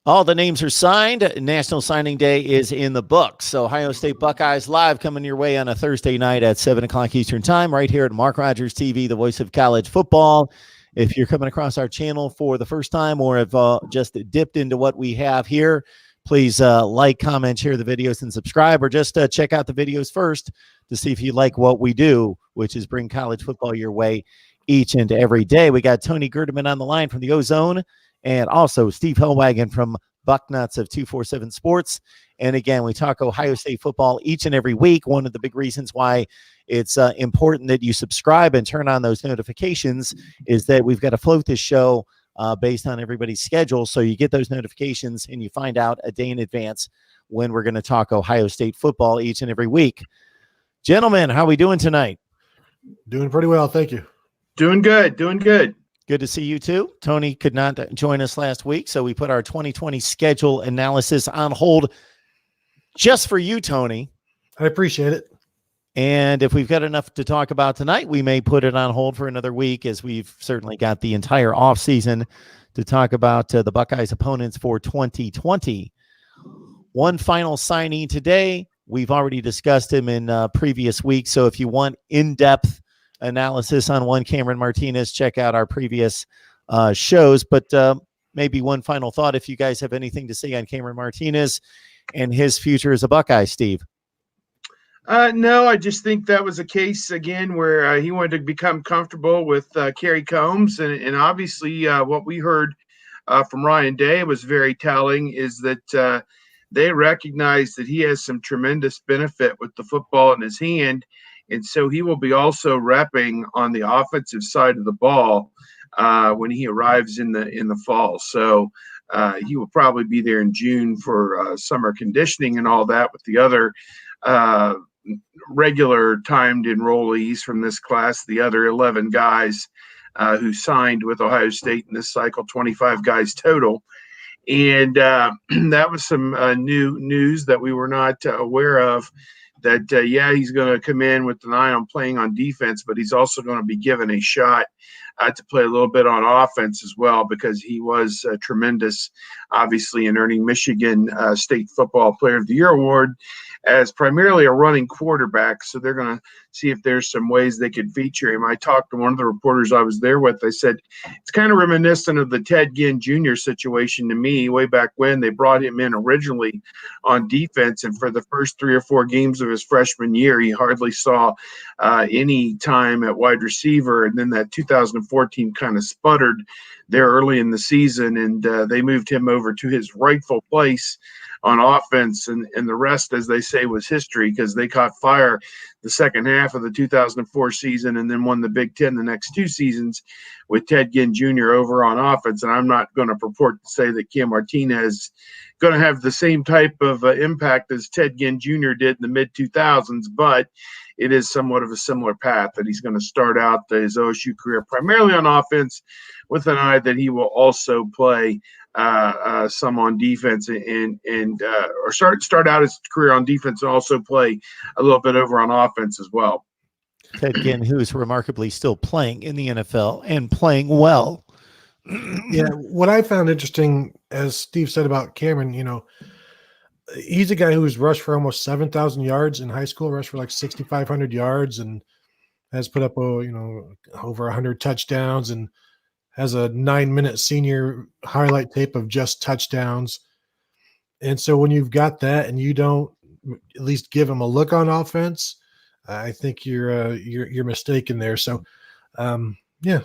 All the names are signed. National Signing Day is in the books. So Ohio State Buckeyes live coming your way on a Thursday night at 7 o'clock Eastern time right here at MarkRogersTV, the voice of college football. If you're coming across our channel for the first time or have just dipped into what we have here, please like, comment, share the videos, and subscribe, or just check out the videos first to see if you like what we do, which is bring college football your way each and every day. We got Tony Gerdeman on the line from the Ozone, and also Steve Hellwagon from Bucknuts of 247 Sports. And again, we talk Ohio State football each and every week. One of the big reasons why it's important that you subscribe and turn on those notifications is that we've got to float this show based on everybody's schedule. So you get those notifications and you find out a day in advance when we're going to talk Ohio State football each and every week. Gentlemen, how are we doing tonight? Doing pretty well. Thank you. Doing good. Doing good. Good to see you too. Tony could not join us last week, so we put our 2020 schedule analysis on hold just for you, Tony. I appreciate it. And if we've got enough to talk about tonight, we may put it on hold for another week, as we've certainly got the entire offseason to talk about the Buckeyes opponents for 2020. One final signing today. We've already discussed him in previous weeks, so if you want in-depth analysis on one Cameron Martinez, check out our previous shows. But maybe one final thought, if you guys have anything to say on Cameron Martinez and his future as a Buckeye, Steve. No, I just think that was a case again where he wanted to become comfortable with Kerry Combs, and obviously what we heard from Ryan Day was very telling, is that they recognize that he has some tremendous benefit with the football in his hand. And so he will be also repping on the offensive side of the ball when he arrives in the fall. So he will probably be there in June for summer conditioning and all that with the other regular timed enrollees from this class, the other 11 guys who signed with Ohio State in this cycle, 25 guys total. And that was some new news that we were not aware of. That, he's going to come in with an eye on playing on defense, but he's also going to be given a shot to play a little bit on offense as well, because he was tremendous, obviously, in earning Michigan State Football Player of the Year award as primarily a running quarterback. So they're going to see if there's some ways they could feature him. I talked to one of the reporters I was there with. I said, it's kind of reminiscent of the Ted Ginn Jr. situation to me way back when they brought him in originally on defense. And for the first 3 or 4 games of his freshman year, he hardly saw any time at wide receiver. And then that 2014 kind of sputtered there early in the season, and they moved him over to his rightful place on offense, and the rest, as they say, was history, because they caught fire the second half of the 2004 season and then won the Big Ten the next 2 seasons with Ted Ginn Jr. over on offense. And I'm not going to purport to say that Cam Martinez is going to have the same type of impact as Ted Ginn Jr. did in the mid-2000s, but it is somewhat of a similar path that he's going to start out his OSU career primarily on offense, with an eye that he will also play some on defense or start out his career on defense and also play a little bit over on offense as well. Ted Ginn, who is remarkably still playing in the NFL and playing well. Yeah, what I found interesting, as Steve said about Cameron, he's a guy who's rushed for almost 7,000 yards in high school, rushed for like 6,500 yards, and has put up over 100 touchdowns, and has a 9-minute senior highlight tape of just touchdowns. And so when you've got that and you don't at least give him a look on offense, I think you're mistaken there. So,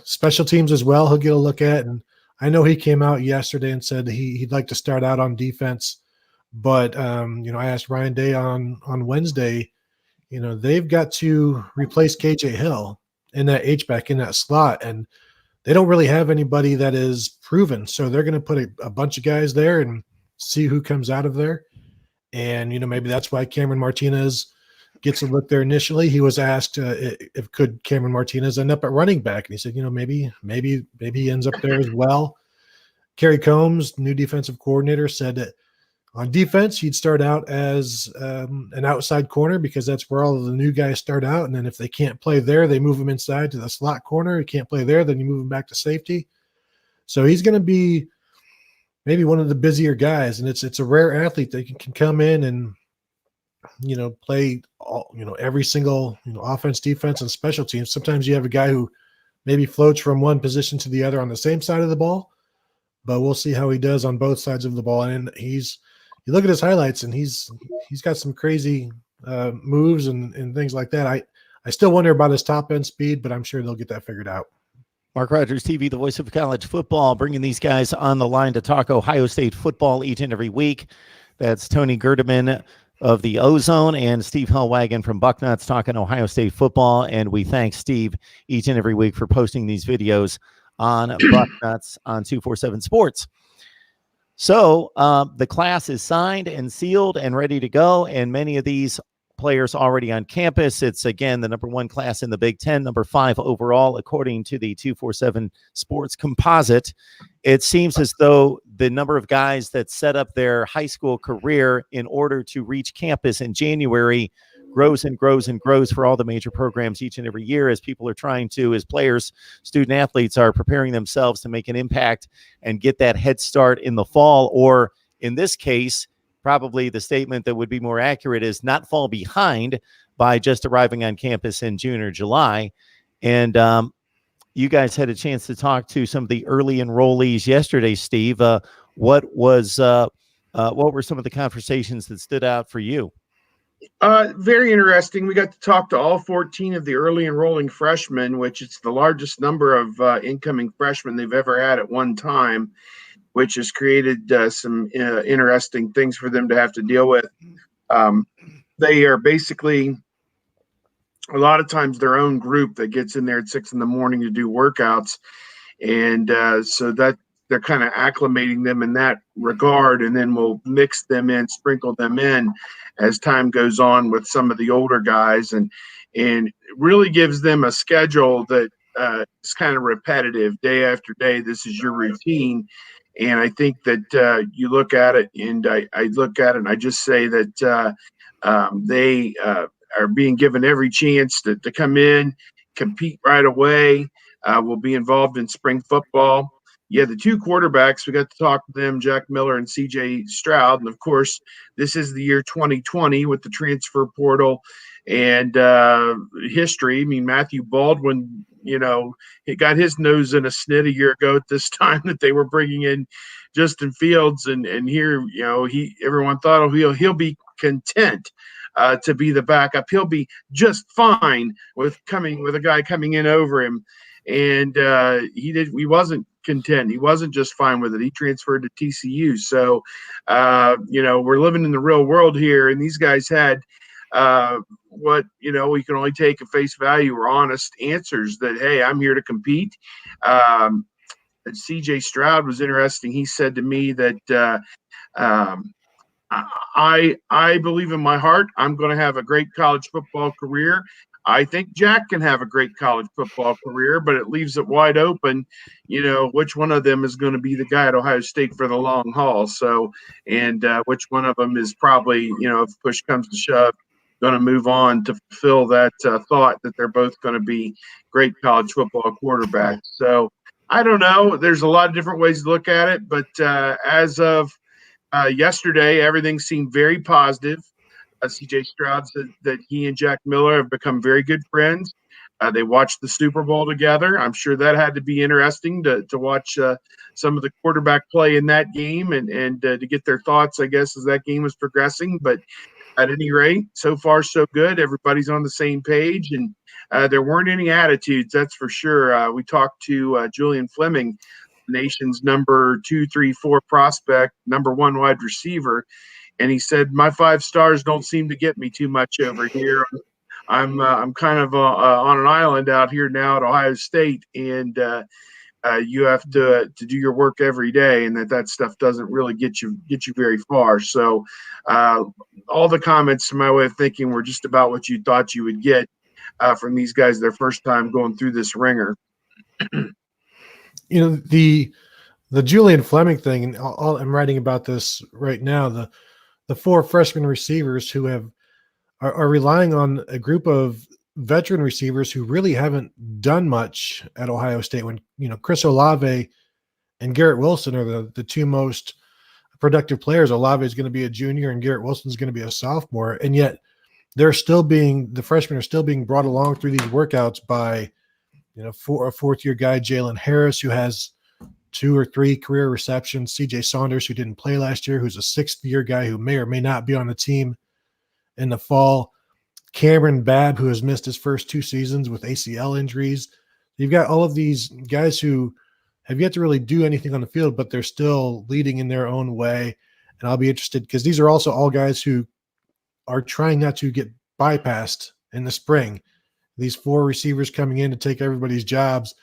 special teams as well, he'll get a look at. And I know he came out yesterday and said he'd like to start out on defense. But, I asked Ryan Day on Wednesday, they've got to replace KJ Hill in that H-back, in that slot. And they don't really have anybody that is proven. So they're going to put a bunch of guys there and see who comes out of there. And, maybe that's why Cameron Martinez gets a look there initially. He was asked if could Cameron Martinez end up at running back. And he said, maybe he ends up there as well. Kerry Combs, new defensive coordinator, said that on defense, he'd start out as an outside corner, because that's where all of the new guys start out. And then if they can't play there, they move him inside to the slot corner. He can't play there, then you move him back to safety. So he's going to be maybe one of the busier guys, and it's a rare athlete that can come in and play all, every single offense, defense, and special teams. Sometimes you have a guy who maybe floats from one position to the other on the same side of the ball, but we'll see how he does on both sides of the ball. And you look at his highlights, and he's got some crazy moves and things like that. I still wonder about his top end speed, but I'm sure they'll get that figured out. Mark Rogers TV, the voice of college football, bringing these guys on the line to talk Ohio State football each and every week. That's Tony Gerdeman of the Ozone and Steve Hellwagon from Bucknuts talking Ohio State football. And we thank Steve each and every week for posting these videos on Bucknuts on 247 Sports. So the class is signed and sealed and ready to go, and many of these players already on campus. It's, again, the number 1 class in the Big Ten, number 5 overall, according to the 247 Sports composite. It seems as though the number of guys that set up their high school career in order to reach campus in January grows and grows and grows for all the major programs each and every year, as people are trying to, as players, student athletes are preparing themselves to make an impact and get that head start in the fall, or in this case, probably the statement that would be more accurate is not fall behind by just arriving on campus in June or July. And you guys had a chance to talk to some of the early enrollees yesterday, Steve. What were some of the conversations that stood out for you? Very interesting. We got to talk to all 14 of the early enrolling freshmen, which is the largest number of incoming freshmen they've ever had at one time, which has created some interesting things for them to have to deal with. They are basically a lot of times their own group that gets in there at 6 a.m. to do workouts. And so that they're kind of acclimating them in that regard. And then we'll mix them in, sprinkle them in as time goes on with some of the older guys, and it really gives them a schedule that is kind of repetitive day after day. This is your routine. And I think that you look at it, and I look at it, and I just say that they are being given every chance to come in, compete right away. Will be involved in spring football. Yeah, the 2 quarterbacks, we got to talk to them, Jack Miller and CJ Stroud. And, of course, this is the year 2020 with the transfer portal and history. I mean, Matthew Baldwin, he got his nose in a snit a year ago at this time that they were bringing in Justin Fields. And here, everyone thought he'll be content to be the backup. He'll be just fine with a guy coming in over him. And he wasn't content. He wasn't just fine with it. He transferred to TCU. So, we're living in the real world here. And these guys had what, we can only take at face value or honest answers that, hey, I'm here to compete. CJ Stroud was interesting. He said to me that I believe in my heart I'm going to have a great college football career. I think Jack can have a great college football career, but it leaves it wide open, which one of them is going to be the guy at Ohio State for the long haul. So, and which one of them is probably, if push comes to shove, going to move on to fulfill that thought that they're both going to be great college football quarterbacks. So I don't know. There's a lot of different ways to look at it, but as of yesterday, everything seemed very positive. CJ Stroud said that he and Jack Miller have become very good friends. They watched the Super Bowl together. I'm sure that had to be interesting to watch some of the quarterback play in that game and to get their thoughts, I guess, as that game was progressing. But at any rate, so far so good. Everybody's on the same page, and there weren't any attitudes, that's for sure. We talked to Julian Fleming, the nation's number 2, 3, 4 prospect, number 1 wide receiver. And he said, my 5 stars don't seem to get me too much over here. I'm kind of on an island out here now at Ohio State, and you have to do your work every day, and that stuff doesn't really get you very far. So all the comments, to my way of thinking, were just about what you thought you would get from these guys their first time going through this ringer. The Julian Fleming thing, and I'm writing about this right now. The 4 freshman receivers who are relying on a group of veteran receivers who really haven't done much at Ohio State. When Chris Olave and Garrett Wilson are the 2 most productive players. Olave is going to be a junior and Garrett Wilson is going to be a sophomore. And yet the freshmen are still being brought along through these workouts by, a fourth-year guy, Jalen Harris, who has 2 or 3 career receptions, CJ Saunders, who didn't play last year, who's a 6th-year guy who may or may not be on the team in the fall, Cameron Babb, who has missed his first 2 seasons with ACL injuries. You've got all of these guys who have yet to really do anything on the field, but they're still leading in their own way. And I'll be interested because these are also all guys who are trying not to get bypassed in the spring. These 4 receivers coming in to take everybody's jobs,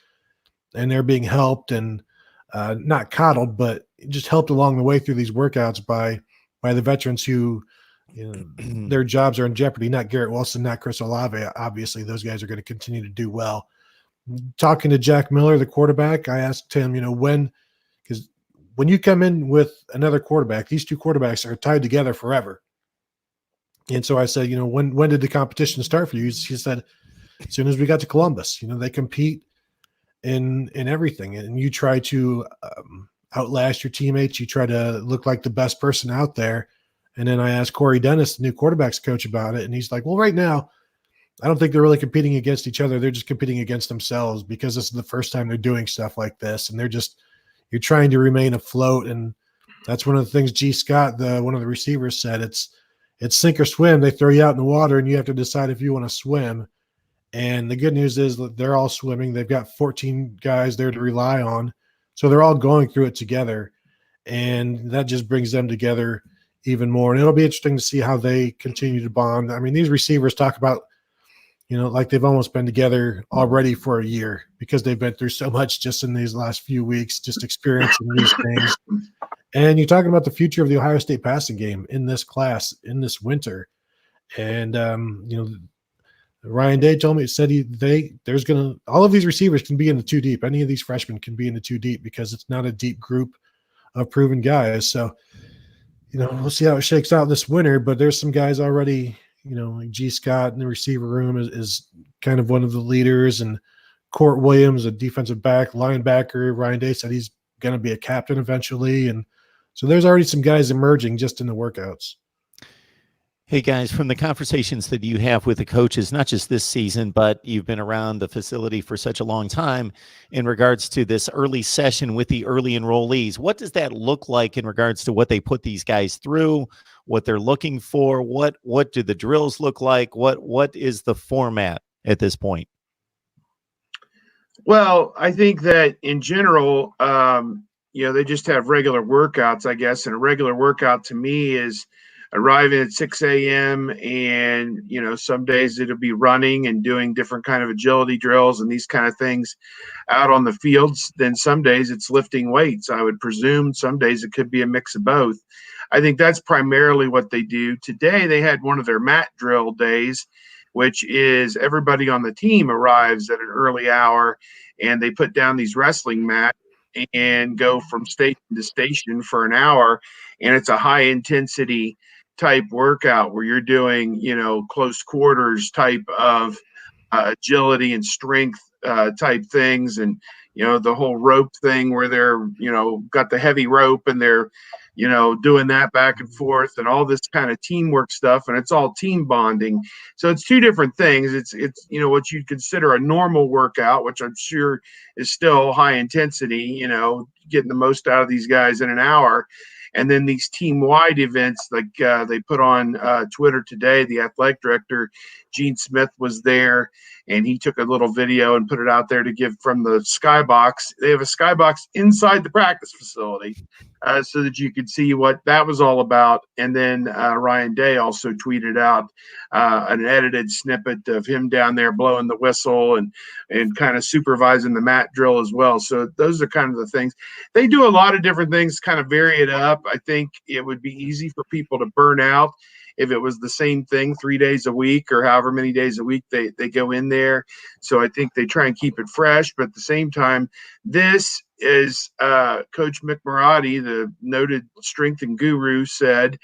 and they're being helped and not coddled, but just helped along the way through these workouts by the veterans who, their jobs are in jeopardy. Not Garrett Wilson, not Chris Olave. Obviously, those guys are going to continue to do well. Talking to Jack Miller, the quarterback, I asked him, because when you come in with another quarterback, these 2 quarterbacks are tied together forever. And so I said, when did the competition start for you? He said, as soon as we got to Columbus. They compete in everything, and you try to outlast your teammates. You try to look like the best person out there. And then I asked Cory Dennis, the new quarterbacks coach, about it, and he's like, well, right now, I don't think they're really competing against each other. They're just competing against themselves because this is the first time they're doing stuff like this, and you're trying to remain afloat. And that's one of the things G. Scott, one of the receivers, said. It's sink or swim. They throw you out in the water, and you have to decide if you want to swim. And the good news is that they're all swimming. They've got 14 guys there to rely on. So they're all going through it together. And that just brings them together even more. And it'll be interesting to see how they continue to bond. I mean, these receivers talk about, like they've almost been together already for a year because they've been through so much just in these last few weeks, just experiencing these things. And you're talking about the future of the Ohio State passing game in this class, in this winter. And, Ryan Day told me, said all of these receivers can be in the 2 deep. Any of these freshmen can be in the 2 deep because it's not a deep group of proven guys. So, we'll see how it shakes out this winter, but there's some guys already, like G. Scott in the receiver room is kind of one of the leaders, and Court Williams, a defensive back, linebacker. Ryan Day said he's going to be a captain eventually. And so there's already some guys emerging just in the workouts. Hey guys, from the conversations that you have with the coaches, not just this season, but you've been around the facility for such a long time in regards to this early session with the early enrollees, what does that look like in regards to what they put these guys through, what they're looking for? What do the drills look like? What is the format at this point? Well, I think that in general, they just have regular workouts, I guess. And a regular workout to me is arriving at 6 a.m. and, some days it'll be running and doing different kind of agility drills and these kind of things out on the fields. Then some days it's lifting weights. I would presume some days it could be a mix of both. I think that's primarily what they do. Today they had one of their mat drill days, which is everybody on the team arrives at an early hour and they put down these wrestling mats and go from station to station for an hour. And it's a high intensity type workout where you're doing, close quarters type of agility and strength type things. And, the whole rope thing where they're, got the heavy rope and they're, doing that back and forth and all this kind of teamwork stuff. And it's all team bonding. So it's 2 different things. It's what you'd consider a normal workout, which I'm sure is still high intensity, getting the most out of these guys in an hour. And then these team-wide events, like they put on Twitter today, the athletic director, Gene Smith, was there, and he took a little video and put it out there to give from the skybox. They have a skybox inside the practice facility so that you could see what that was all about. And then Ryan Day also tweeted out an edited snippet of him down there blowing the whistle and kind of supervising the mat drill as well. So those are kind of the things. They do a lot of different things, kind of vary it up. I think it would be easy for people to burn out if it was the same thing 3 days a week or however many days a week they go in there. So I think they try and keep it fresh. But at the same time, this is Coach Mick Marotti, the noted strength and guru, said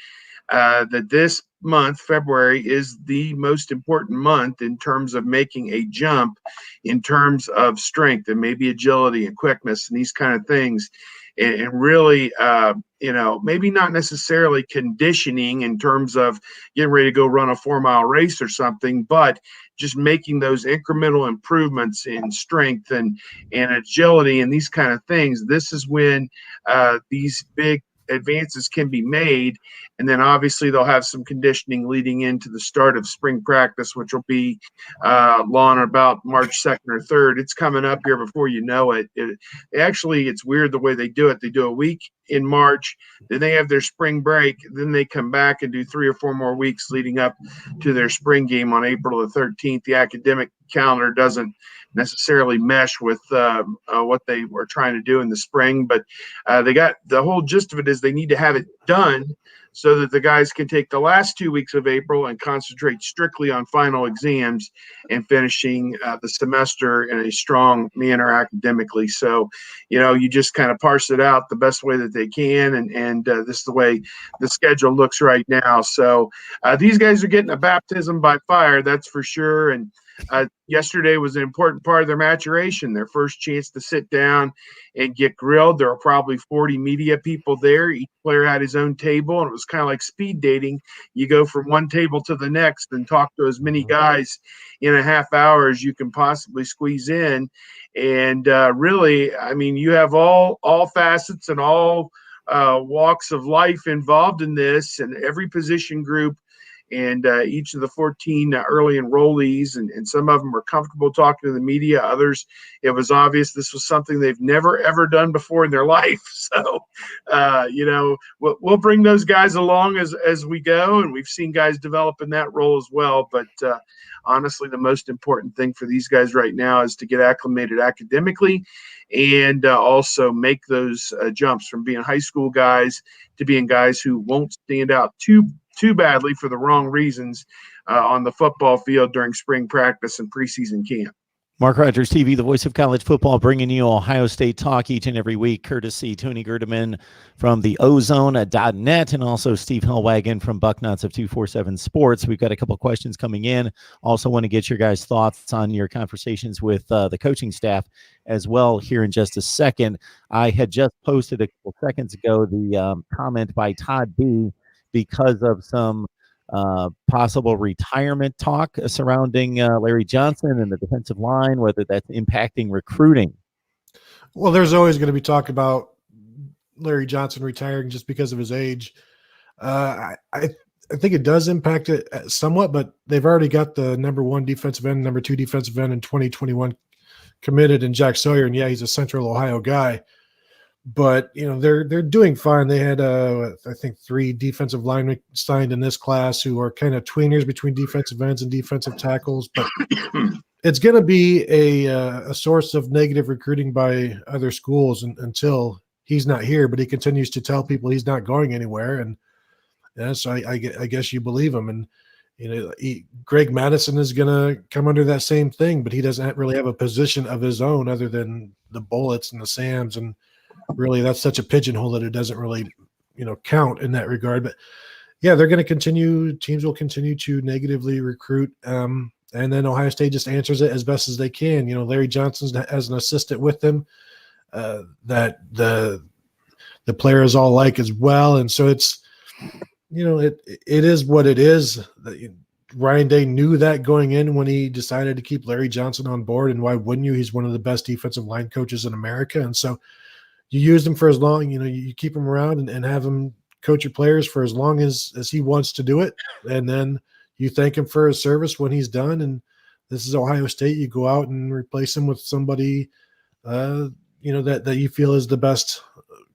that this month, February, is the most important month in terms of making a jump in terms of strength and maybe agility and quickness and these kind of things. and really, maybe not necessarily conditioning in terms of getting ready to go run a 4-mile race or something, but just making those incremental improvements in strength and agility and these kind of things. This is when these big advances can be made. And then obviously they'll have some conditioning leading into the start of spring practice, which will be on about March 2nd or 3rd. It's coming up here before you know it. Actually, it's weird the way they do it. They do a week in March, then they have their spring break, then they come back and do 3 or 4 more weeks leading up to their spring game on April the 13th. The academic calendar doesn't necessarily mesh with what they were trying to do in the spring, but they got the whole gist of it is they need to have it done so that the guys can take the last 2 weeks of April and concentrate strictly on final exams and finishing the semester in a strong manner academically. So, you just kind of parse it out the best way that they can, and this is the way the schedule looks right now. So these guys are getting a baptism by fire, that's for sure. And yesterday was an important part of their maturation, their first chance to sit down and get grilled. There were probably 40 media people there. Each player had his own table, and it was kind of like speed dating. You go from one table to the next and talk to as many guys in a half hour as you can possibly squeeze in. And really, I mean, you have all facets and all walks of life involved in this, and every position group and each of the 14 early enrollees, and some of them were comfortable talking to the media. Others, it was obvious this was something they've never, ever done before in their life. So, we'll bring those guys along as we go, and we've seen guys develop in that role as well. But honestly, the most important thing for these guys right now is to get acclimated academically and also make those jumps from being high school guys to being guys who won't stand out too badly for the wrong reasons on the football field during spring practice and preseason camp. Mark Rogers TV, the voice of college football, bringing you Ohio State talk each and every week, courtesy Tony Gerdeman from the ozone.net and also Steve Hellwagon from Bucknuts of 247 Sports. We've got a couple questions coming in. Also want to get your guys' thoughts on your conversations with the coaching staff as well here in just a second. I had just posted a couple seconds ago the comment by Todd B. because of some possible retirement talk surrounding Larry Johnson and the defensive line, whether that's impacting recruiting. Well, there's always going to be talk about Larry Johnson retiring just because of his age. I think it does impact it somewhat, but they've already got the number 1 defensive end, number 2 defensive end in 2021 committed in Jack Sawyer. And yeah, he's a Central Ohio guy. But, they're doing fine. They had, I think, 3 defensive linemen signed in this class who are kind of tweeners between defensive ends and defensive tackles. But it's going to be a source of negative recruiting by other schools until he's not here. But he continues to tell people he's not going anywhere. And so I guess you believe him. And, Greg Madison is going to come under that same thing. But he doesn't really have a position of his own other than the Bullets and the Sams. And really, that's such a pigeonhole that it doesn't really, count in that regard. But yeah, they're going to continue. Teams will continue to negatively recruit, and then Ohio State just answers it as best as they can. Larry Johnson has an assistant with them that the players all like as well, and so it's, it is what it is. Ryan Day knew that going in when he decided to keep Larry Johnson on board, and why wouldn't you? He's one of the best defensive line coaches in America, and so you use him for as long, you keep him around and have him coach your players for as long as he wants to do it. And then you thank him for his service when he's done. And this is Ohio State. You go out and replace him with somebody, that you feel is the best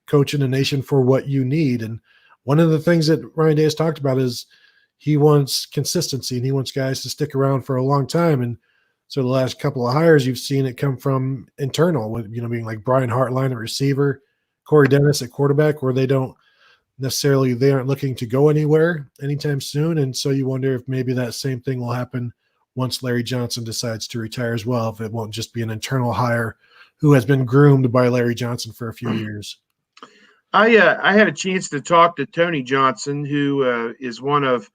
coach in the nation for what you need. And one of the things that Ryan Day has talked about is he wants consistency and he wants guys to stick around for a long time. And so the last couple of hires, you've seen it come from internal, with, being like Brian Hartline at receiver, Cory Dennis at quarterback, where they aren't looking to go anywhere anytime soon. And so you wonder if maybe that same thing will happen once Larry Johnson decides to retire as well, if it won't just be an internal hire who has been groomed by Larry Johnson for a few years. I had a chance to talk to Tony Johnson, who is one of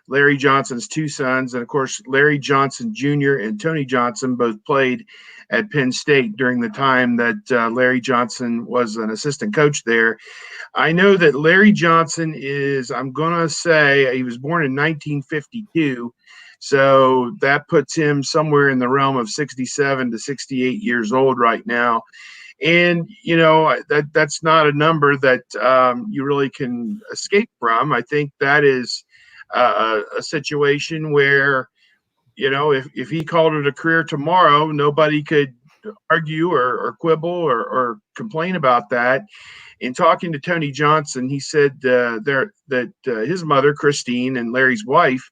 Larry Johnson's 2 sons. And of course, Larry Johnson Jr. and Tony Johnson both played at Penn State during the time that Larry Johnson was an assistant coach there. I know that Larry Johnson is, I'm going to say, he was born in 1952. So that puts him somewhere in the realm of 67 to 68 years old right now. And, you know, that's not a number that you really can escape from. I think that is a situation where, you know, if he called it a career tomorrow, nobody could argue or quibble or complain about that. In talking to Tony Johnson, he said that his mother, Christine, and Larry's wife,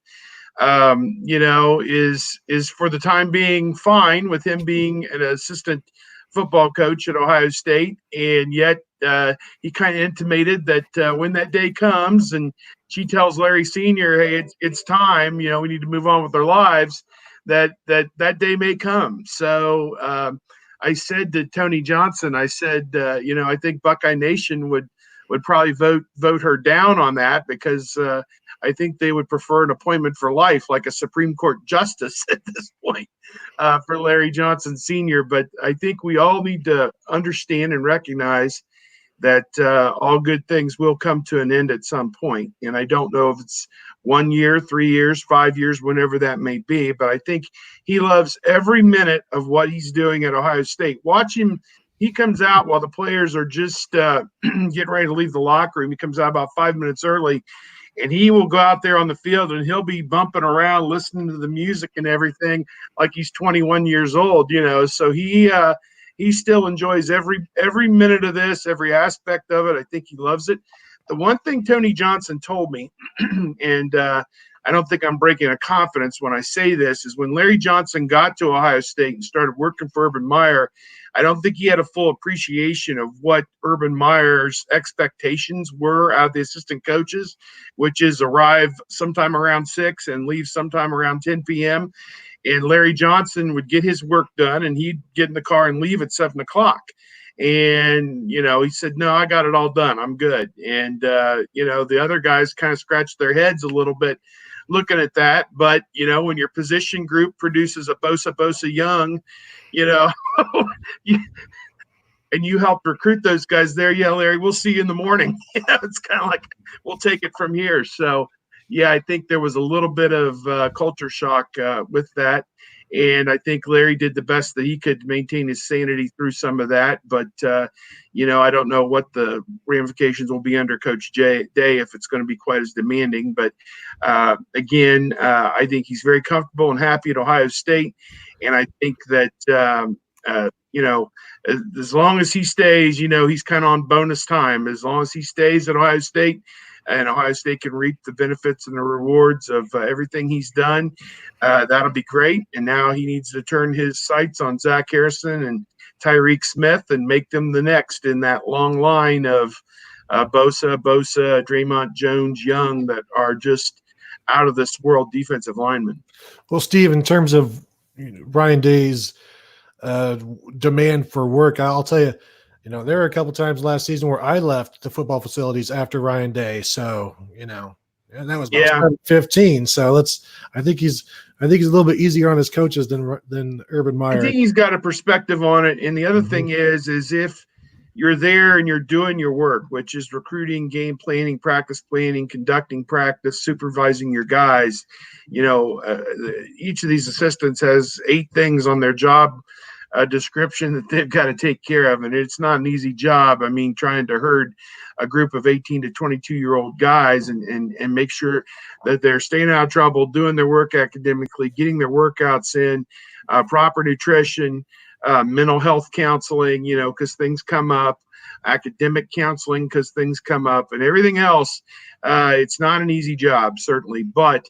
you know, is for the time being fine with him being an assistant football coach at Ohio State. And yet he kind of intimated that when that day comes and she tells Larry Sr., hey, it's time, you know, we need to move on with our lives, that day may come. So I said to Tony Johnson, I said, you know, I think Buckeye Nation would probably vote her down on that, because I think they would prefer an appointment for life, like a Supreme Court justice at this point, for Larry Johnson Sr. But I think we all need to understand and recognize that all good things will come to an end at some point. And I don't know if it's 1 year, 3 years, 5 years, whenever that may be. But I think he loves every minute of what he's doing at Ohio State. Watch him. He comes out while the players are just getting ready to leave the locker room. He comes out about 5 minutes early, and he will go out there on the field and he'll be bumping around, listening to the music and everything like he's 21 years old, you know. So he still enjoys every minute of this, every aspect of it. I think he loves it. The one thing Tony Johnson told me, and I don't think I'm breaking a confidence when I say this, is when Larry Johnson got to Ohio State and started working for Urban Meyer, I don't think he had a full appreciation of what Urban Meyer's expectations were out of the assistant coaches, which is arrive sometime around 6 and leave sometime around 10 p.m. And Larry Johnson would get his work done and he'd get in the car and leave at 7 o'clock. And, you know, he said, no, I got it all done. I'm good. And, you know, the other guys kind of scratched their heads a little bit looking at that. But, you know, when your position group produces a Bosa Young, you know, and you helped recruit those guys there. Yeah, Larry, we'll see you in the morning. You know, it's kind of like, we'll take it from here. So, yeah, I think there was a little bit of culture shock with that. And I think Larry did the best that he could to maintain his sanity through some of that. But, you know, I don't know what the ramifications will be under Coach Day if it's going to be quite as demanding. But, again, I think he's very comfortable and happy at Ohio State. And I think that, you know, as long as he stays, you know, he's kind of on bonus time. As long as he stays at Ohio State, and Ohio State can reap the benefits and the rewards of everything he's done, that'll be great. And now he needs to turn his sights on Zach Harrison and Tyreek Smith and make them the next in that long line of Bosa, Draymond Jones, Young, that are just out of this world defensive linemen. Well, Steve, in terms of Ryan Day's demand for work, I'll tell you, you know, there were a couple times last season where I left the football facilities after Ryan Day. So, you know, and that was about 15. So I think he's a little bit easier on his coaches than Urban Meyer. I think he's got a perspective on it. And the other thing is if you're there and you're doing your work, which is recruiting, game planning, practice planning, conducting practice, supervising your guys, you know, each of these assistants has 8 things on their job description that they've got to take care of. And it's not an easy job. I mean, trying to herd a group of 18 to 22-year-old guys and make sure that they're staying out of trouble, doing their work academically, getting their workouts in, proper nutrition, mental health counseling, you know, because things come up, academic counseling because things come up, and everything else. It's not an easy job, certainly, but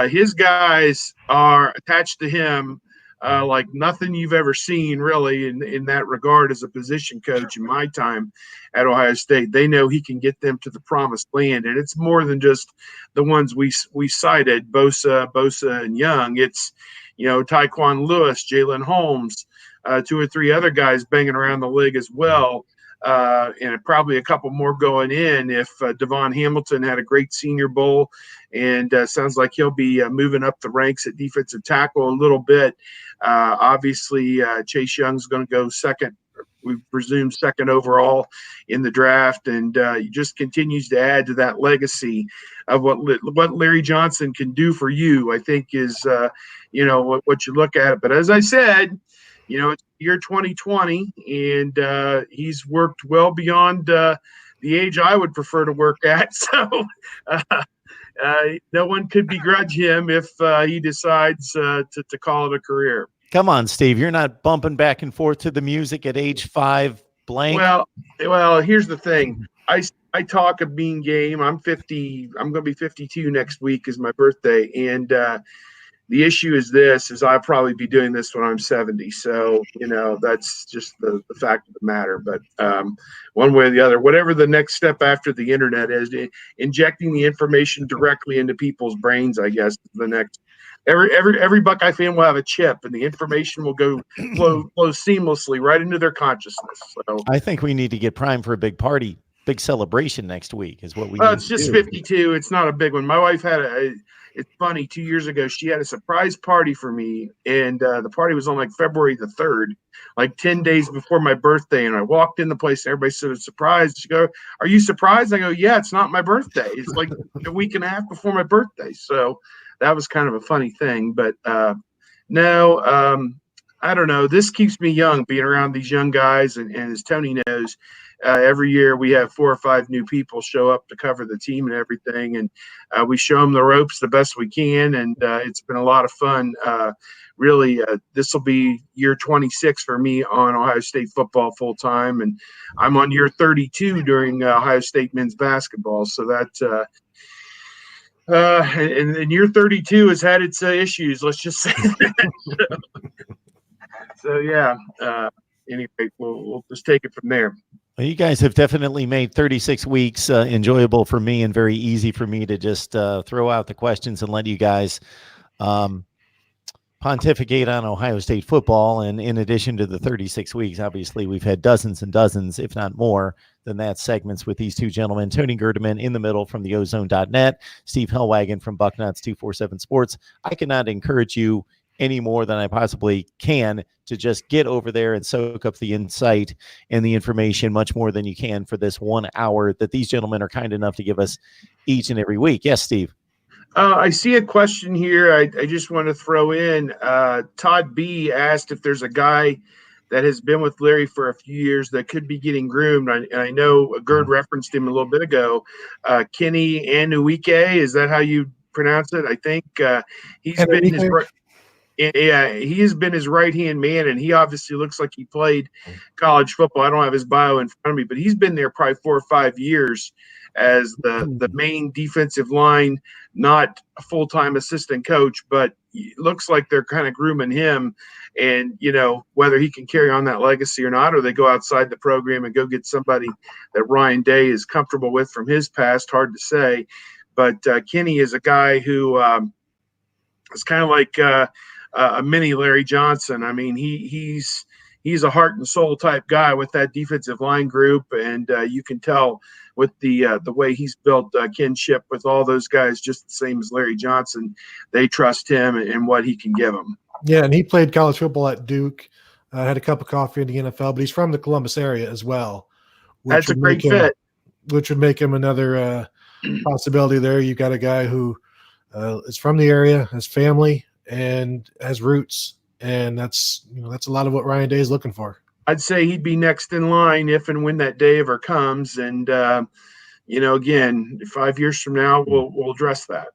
his guys are attached to him like nothing you've ever seen, really, in that regard as a position coach in my time at Ohio State. They know he can get them to the promised land, and it's more than just the ones we cited, Bosa and Young. It's, you know, Tyquan Lewis, Jalen Holmes, 2 or 3 other guys banging around the league as well. and probably a couple more going in if Devon Hamilton had a great Senior Bowl, and sounds like he'll be moving up the ranks at defensive tackle a little bit. Obviously, Chase Young's going to go second, we presume second overall in the draft, and he just continues to add to that legacy of what Larry Johnson can do for you. I think is what you look at it. But as I said, it's year 2020, and he's worked well beyond the age I would prefer to work at. So no one could begrudge him if he decides to call it a career. Come on, Steve. You're not bumping back and forth to the music at age 5 blank. Well, here's the thing. I talk a mean game. I'm 50. I'm going to be 52 next week is my birthday. And the issue is I'll probably be doing this when I'm 70. So, that's just the fact of the matter. But one way or the other, whatever the next step after the internet is, injecting the information directly into people's brains, I guess, is the next. Every Buckeye fan will have a chip, and the information will flow seamlessly right into their consciousness. So I think we need to get primed for a big party, big celebration next week. Is what we. It's just 52. It's not a big one. My wife had it's funny. 2 years ago, she had a surprise party for me, and the party was on like February the 3rd, like 10 days before my birthday. And I walked in the place, and everybody said, "Surprised." She go, "Are you surprised?" I go, "Yeah, it's not my birthday. It's like a week and a half before my birthday." So that was kind of a funny thing. But no, I don't know. This keeps me young, being around these young guys, and as Tony knows, every year we have 4 or 5 new people show up to cover the team and everything, and we show them the ropes the best we can, and it's been a lot of fun. Really, this will be year 26 for me on Ohio State football full time, and I'm on year 32 during Ohio State men's basketball. So that and year 32 has had its issues. Let's just say that. So yeah. Anyway, we'll just take it from there. Well, you guys have definitely made 36 weeks enjoyable for me and very easy for me to just throw out the questions and let you guys pontificate on Ohio State football. And in addition to the 36 weeks, obviously we've had dozens and dozens, if not more than that, segments with these two gentlemen. Tony Gerdeman in the middle from the ozone.net, Steve Hellwagon from Bucknuts 247 Sports. I cannot encourage you any more than I possibly can to just get over there and soak up the insight and the information much more than you can for this 1 hour that these gentlemen are kind enough to give us each and every week. Yes, Steve. I see a question here. I just want to throw in. Todd B asked if there's a guy that has been with Larry for a few years that could be getting groomed. I know Gerd referenced him a little bit ago. Kenny Anuike, is that how you pronounce it? I think he's been his. Yeah, he has been his right-hand man, and he obviously looks like he played college football. I don't have his bio in front of me, but he's been there probably 4 or 5 years as the main defensive line, not a full-time assistant coach, but it looks like they're kind of grooming him. And, whether he can carry on that legacy or not, or they go outside the program and go get somebody that Ryan Day is comfortable with from his past, hard to say. But Kenny is a guy who is kind of like a mini Larry Johnson. I mean, he's a heart and soul type guy with that defensive line group, and you can tell with the way he's built kinship with all those guys, just the same as Larry Johnson. They trust him and what he can give them. Yeah, and he played college football at Duke. Had a cup of coffee in the NFL, but he's from the Columbus area as well. That's a great fit. Which would make him another possibility there. You got a guy who is from the area, has family, and has roots, and that's a lot of what Ryan Day is looking for. I'd say he'd be next in line if and when that day ever comes. And again, 5 years from now, we'll address that.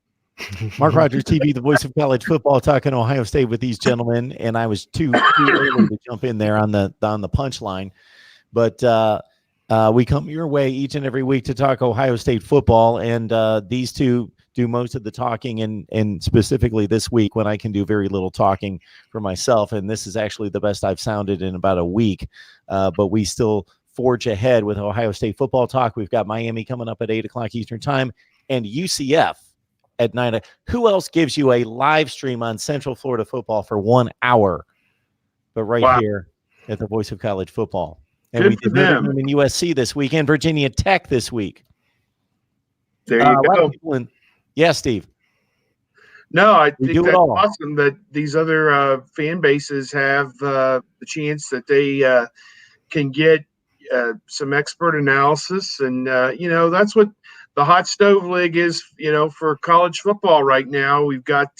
Mark Rogers TV, the voice of college football, talking Ohio State with these gentlemen, and I was too early to jump in there on the punchline, but we come your way each and every week to talk Ohio State football, and these two do most of the talking, and specifically this week when I can do very little talking for myself. And this is actually the best I've sounded in about a week, but we still forge ahead with Ohio State football talk. We've got Miami coming up at 8 o'clock Eastern time and UCF at 9. Who else gives you a live stream on Central Florida football for 1 hour, but right here at the voice of college football? And Good we for did Notre them. Dame and USC this week and Virginia Tech this week. There you A lot go. of people yeah, Steve. No, I We think do it that's all. awesome that these other fan bases have the chance that they can get some expert analysis. And, that's what the Hot Stove League is, for college football right now. We've got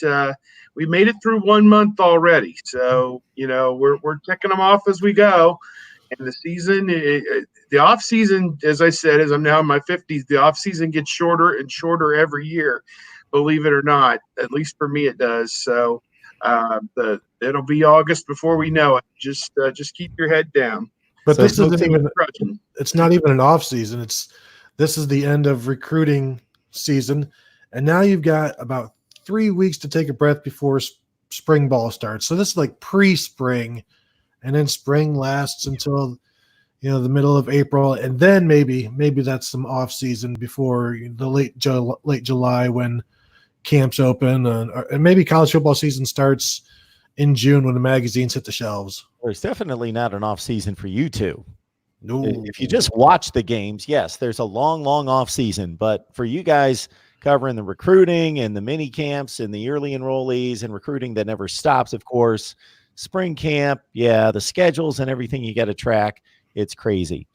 we made it through 1 month already. So, we're checking them off as we go. And the season, the off season, as I said, as I'm now in my 50s, the off season gets shorter and shorter every year. Believe it or not, at least for me, it does. So it'll be August before we know it. Just keep your head down. But So this isn't even. Trudging. It's not even an off season. This is the end of recruiting season, and now you've got about 3 weeks to take a breath before spring ball starts. So this is like pre-spring, and then spring lasts until the middle of April, and then maybe that's some off season before the late July when camps open, and maybe college football season starts in June when the magazines hit the shelves. There's definitely not an off season for you two. No. If you just watch the games, yes, there's a long off season. But for you guys covering the recruiting and the mini camps and the early enrollees and recruiting that never stops, of course, spring camp, yeah, the schedules and everything you got to track, it's crazy.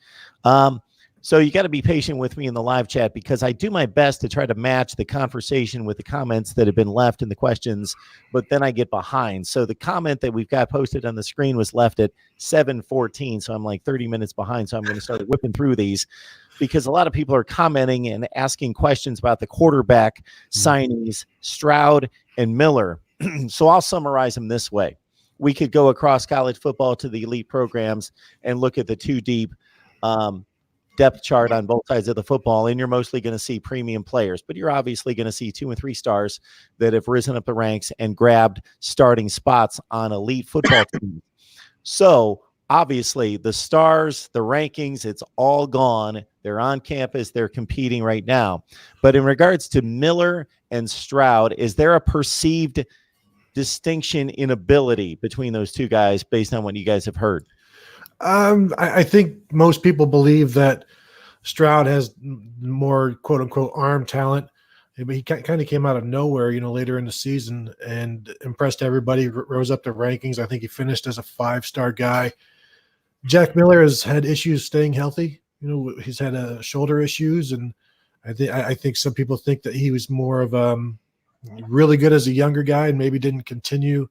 So you got to be patient with me in the live chat because I do my best to try to match the conversation with the comments that have been left in the questions, but then I get behind. So the comment that we've got posted on the screen was left at 7:14, so I'm like 30 minutes behind. So I'm going to start whipping through these because a lot of people are commenting and asking questions about the quarterback signees, Stroud and Miller. So I'll summarize them this way. We could go across college football to the elite programs and look at the two deep depth chart on both sides of the football, and you're mostly going to see premium players, but you're obviously going to see 2 and 3 stars that have risen up the ranks and grabbed starting spots on elite football teams. So obviously the stars, the rankings, it's all gone. They're on campus. They're competing right now. But in regards to Miller and Stroud, is there a perceived distinction in ability between those two guys based on what you guys have heard? I think most people believe that Stroud has more quote unquote arm talent, but he kind of came out of nowhere, later in the season and impressed everybody, rose up the rankings. I think he finished as a 5-star guy. Jack Miller has had issues staying healthy. He's had shoulder issues, and I think some people think that he was more of really good as a younger guy and maybe didn't continue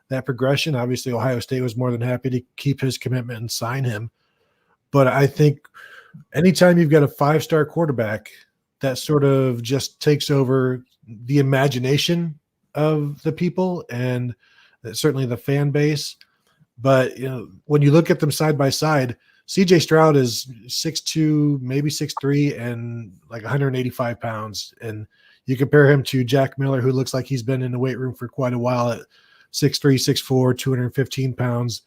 that progression. Obviously, Ohio State was more than happy to keep his commitment and sign him. But I think anytime you've got a 5-star quarterback, that sort of just takes over the imagination of the people and certainly the fan base. But when you look at them side by side, CJ Stroud is 6'2", maybe 6'3", and like 185 pounds. And you compare him to Jack Miller, who looks like he's been in the weight room for quite a while at 6'3", 6'4", 215 pounds.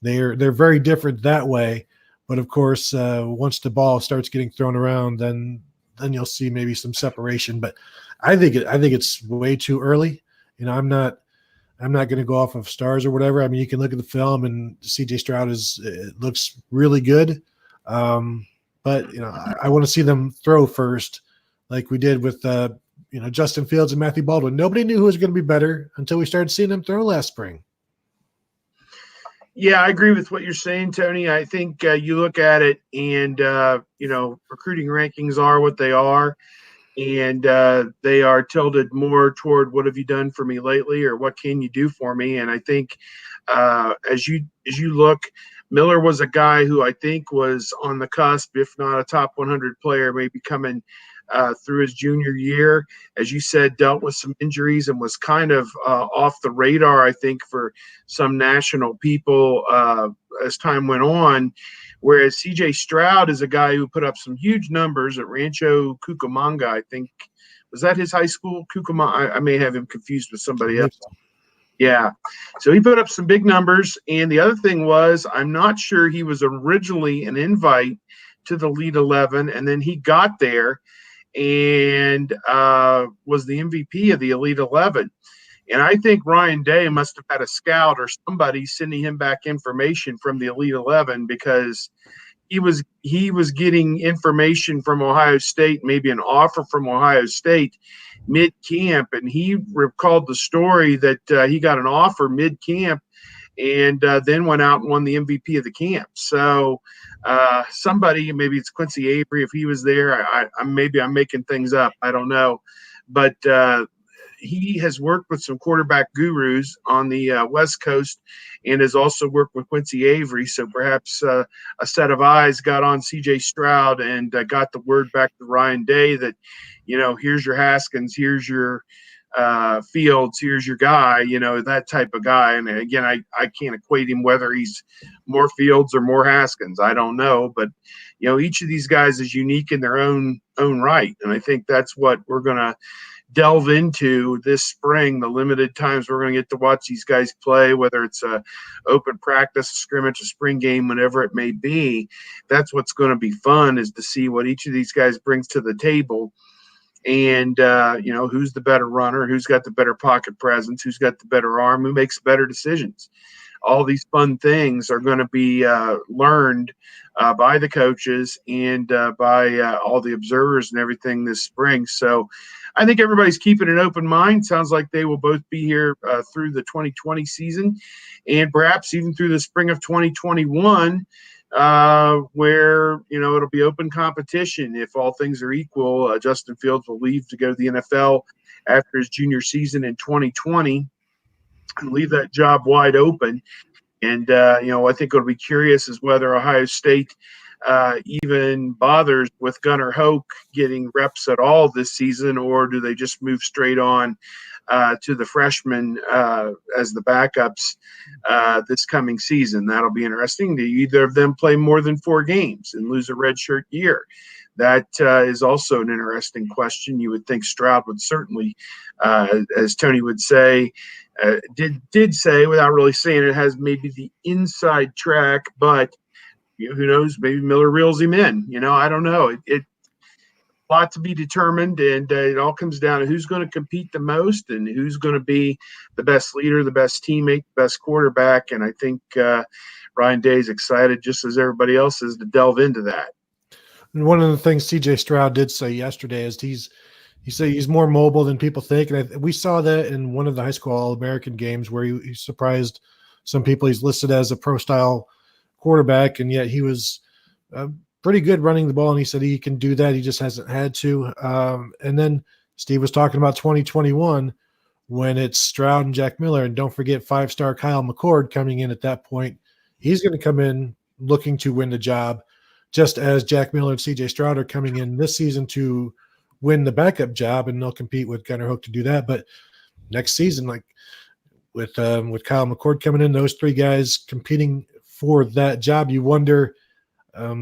They're very different that way. But of course, once the ball starts getting thrown around, then you'll see maybe some separation. But I think it's way too early. I'm not going to go off of stars or whatever. I mean, you can look at the film and CJ Stroud looks really good. But I want to see them throw first, like we did with Justin Fields and Matthew Baldwin. Nobody knew who was going to be better until we started seeing them throw last spring. Yeah, I agree with what you're saying, Tony. I think you look at it and, recruiting rankings are what they are. And they are tilted more toward what have you done for me lately or what can you do for me? And I think as you look, Miller was a guy who I think was on the cusp, if not a top 100 player, maybe coming through his junior year. As you said, dealt with some injuries and was kind of off the radar, I think, for some national people as time went on. Whereas CJ Stroud is a guy who put up some huge numbers at Rancho Cucamonga, I think. Was that his high school? Cucamonga? I may have him confused with somebody else. Yeah. So he put up some big numbers. And the other thing was, I'm not sure he was originally an invite to the Elite 11, and then he got there and was the MVP of the Elite 11. And I think Ryan Day must have had a scout or somebody sending him back information from the Elite 11 because he was getting information from Ohio State, maybe an offer from Ohio State mid-camp, and he recalled the story that he got an offer mid-camp and then went out and won the MVP of the camp. So somebody, maybe it's Quincy Avery, if he was there, maybe I'm making things up, I don't know, but he has worked with some quarterback gurus on the West Coast and has also worked with Quincy Avery. So perhaps a set of eyes got on CJ Stroud and got the word back to Ryan Day that, here's your Haskins, here's your Fields, here's your guy, that type of guy. And again, I can't equate him whether he's more Fields or more Haskins. I don't know. But, each of these guys is unique in their own right. And I think that's what we're going to delve into this spring, the limited times we're going to get to watch these guys play, whether it's a open practice, a scrimmage, a spring game, whatever it may be. That's what's going to be fun, is to see what each of these guys brings to the table. And, who's the better runner, who's got the better pocket presence, who's got the better arm, who makes better decisions. All these fun things are going to be learned by the coaches and by all the observers and everything this spring. So I think everybody's keeping an open mind. Sounds like they will both be here through the 2020 season and perhaps even through the spring of 2021, where, it'll be open competition. If all things are equal, Justin Fields will leave to go to the NFL after his junior season in 2020 and leave that job wide open. And, I think it'll be curious as whether Ohio State even bothers with Gunnar Hoke getting reps at all this season, or do they just move straight on to the freshmen as the backups this coming season? That'll be interesting. Do either of them play more than 4 games and lose a redshirt year? That is also an interesting question. You would think Stroud would certainly, as Tony would say, did say, without really saying it, has maybe the inside track, but who knows? Maybe Miller reels him in. I don't know. It a lot to be determined, and it all comes down to who's going to compete the most and who's going to be the best leader, the best teammate, the best quarterback. And I think Ryan Day is excited, just as everybody else is, to delve into that. And one of the things CJ Stroud did say yesterday is he said he's more mobile than people think. And we saw that in one of the high school All-American games where he surprised some people. He's listed as a pro-style quarterback, and yet he was pretty good running the ball, and he said he can do that. He just hasn't had to. And then Steve was talking about 2021 when it's Stroud and Jack Miller, and don't forget 5-star Kyle McCord coming in at that point. He's going to come in looking to win the job, just as Jack Miller and CJ Stroud are coming in this season to win the backup job, and they'll compete with Gunnar Hoke to do that. But next season, like with Kyle McCord coming in, those 3 guys competing for that job, you wonder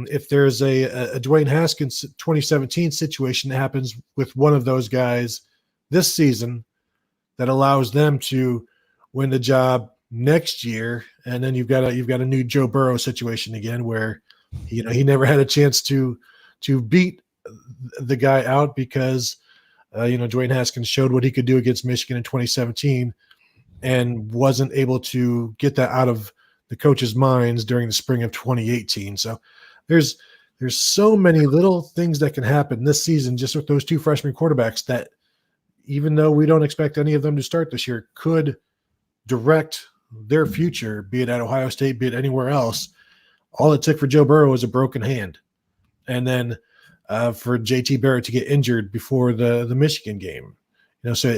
if there's a Dwayne Haskins 2017 situation that happens with one of those guys this season that allows them to win the job next year, and then you've got a new Joe Burrow situation again where he never had a chance to beat the guy out because Dwayne Haskins showed what he could do against Michigan in 2017 and wasn't able to get that out of the coaches' minds during the spring of 2018. So there's so many little things that can happen this season just with those 2 freshman quarterbacks that, even though we don't expect any of them to start this year, could direct their future, be it at Ohio State, be it anywhere else. All it took for Joe Burrow was a broken hand. And then for JT Barrett to get injured before the Michigan game. So